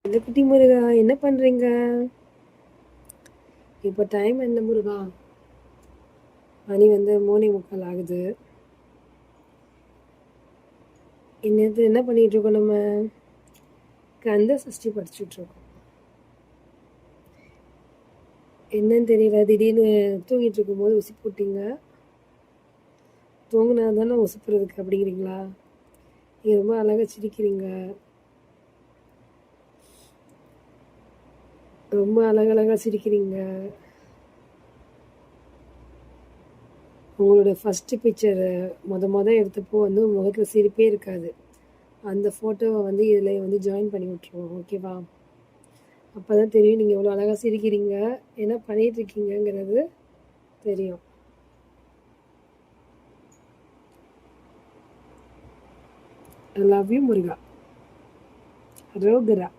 இந்த குட்டி முருகா என்ன பண்றீங்க? இப்போ டைம் என்ன முருகா? மணி வந்து 3:45 ஆகுது. இன்னது என்ன பண்ணிட்டு இருக்கோம் நம்ம? கந்த சஷ்டி படிச்சுட்டு இருக்கோம். என்னன்னு தெரியல, திடீர்னு தூங்கிட்டு இருக்கும்போது உசுப்பு போட்டீங்க. தூங்குனா தானே உசுப்புறதுக்கு அப்படிங்கிறீங்களா? நீங்க ரொம்ப அழகா சிரிக்கிறீங்க. ரொம்ப அழகழகா சிரிக்கிறீங்க. உங்களோட ஃபர்ஸ்ட் பிக்சர் மொத எடுத்தப்போ வந்து உங்க முகத்துல சிரிப்பே இருக்காது. அந்த ஃபோட்டோவை வந்து இதில் வந்து ஜாயின் பண்ணி விட்ருவோம், ஓகேவா? அப்போ தான் தெரியும் நீங்கள் எவ்வளோ அழகாக சிரிக்கிறீங்க, என்ன பண்ணிட்டு இருக்கீங்கங்கிறது தெரியும். I love you Muruga. ரோகரா.